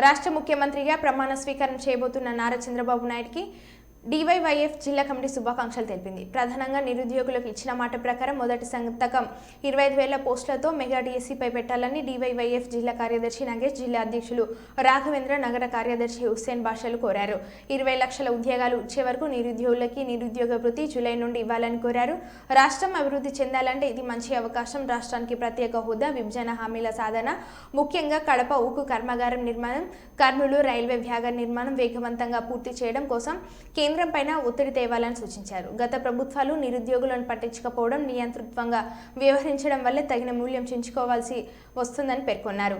రాష్ట్ర ముఖ్యమంత్రిగా ప్రమాణ స్వీకారం చేయబోతున్న నారా చంద్రబాబు నాయుడుకి DYYF జిల్లా కమిటీ శుభాకాంక్షలు తెలిపింది. ప్రధానంగా నిరుద్యోగులకు ఇచ్చిన మాట ప్రకారం మొదటి సంతకం 25,000 పోస్టులతో మెగా DSCపై పెట్టాలని DYYF జిల్లా కార్యదర్శి నాగేష్, జిల్లా అధ్యక్షులు రాఘవేంద్ర, నగర కార్యదర్శి హుస్సేన్ బాషాలు కోరారు. 20 లక్షల ఉద్యోగాలు ఇచ్చే వరకు నిరుద్యోగులకి నిరుద్యోగ వృత్తి జూలై నుండి ఇవ్వాలని కోరారు. రాష్ట్రం అభివృద్ధి చెందాలంటే ఇది మంచి అవకాశం. రాష్ట్రానికి ప్రత్యేక హోదా, విభజన హామీల సాధన, ముఖ్యంగా కడప ఉక్కు కర్మాగారం నిర్మాణం, కర్నూలు రైల్వే వ్యాగన్ నిర్మాణం వేగవంతంగా పూర్తి చేయడం కోసం కేంద్రం పైన ఒత్తిడి తేవాలని సూచించారు. గత ప్రభుత్వాలు నిరుద్యోగులను పట్టించకపోవడం, నియంతృత్వంగా వ్యవహరించడం వల్ల తగిన మూల్యం చించుకోవాల్సి వస్తుందని పేర్కొన్నారు.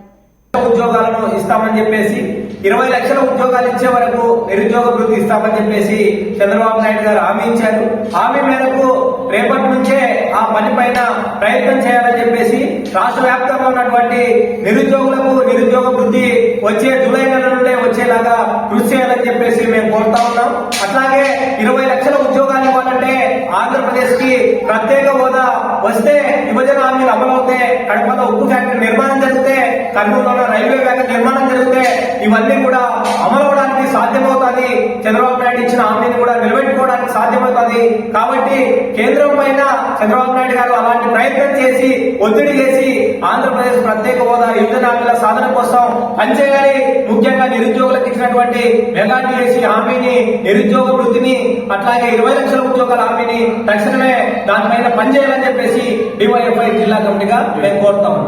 ఉద్యోగాలను ఇస్తామని చెప్పేసి 20 లక్షల ఉద్యోగాలు ఇచ్చే వరకు నిరుద్యోగ వృత్తి ఇస్తామని చెప్పేసి చంద్రబాబు నాయుడు గారు హామీ ఇచ్చారు. హామీ మేరకు రేపటి నుంచే ఆ పని పైన ప్రయత్నం చేయాలని చెప్పేసి రాష్ట్ర వ్యాప్తంగా ఉన్నటువంటి నిరుద్యోగులకు నిరుద్యోగ వృత్తి వచ్చే జూలై నెల నుండే వచ్చేలాగా కృషి చేయాలని చెప్పేసి మేము కోరుతా ఉన్నాం. అట్లాగే 20 లక్షల ఉద్యోగాలు ఇవ్వాలంటే ఆంధ్రప్రదేశ్ కి ప్రత్యేక హోదా వస్తే, విభజన హామీలు అమలవుతే, కడపలో ఉక్కు ఫ్యాక్టరీ నిర్మాణం జరిగితే, కర్నూలులో రైల్వే వ్యాగన్ నిర్మాణం జరిగితే ఇవన్నీ కూడా అమలవడానికి సాధ్యమవుతుంది. చంద్రబాబు నాయుడు ఇచ్చిన హామీని కూడా నిలబెట్టుకోవడానికి సాధ్యమవుతుంది. కాబట్టి కేంద్రం పైన చంద్రబాబు నాయుడు గారు అలాంటి ప్రయత్నం చేసి ఒత్తిడి చేసి ఆంధ్రప్రదేశ్ ప్రత్యేక హోదా, విభజన హామీల సాధన కోసం పనిచేయాలి. ముఖ్యంగా నిరుద్యోగులకు ఇచ్చినటువంటి మెగా DSC హామీని, నిరుద్యోగ వృత్తిని, అట్లాగే 20 లక్షల ఉద్యోగాల హామీని తక్షణమే దానిపైన పనిచేయాలని చెప్పేసి DYFI జిల్లా కమిటీగా మేము కోరుతాము.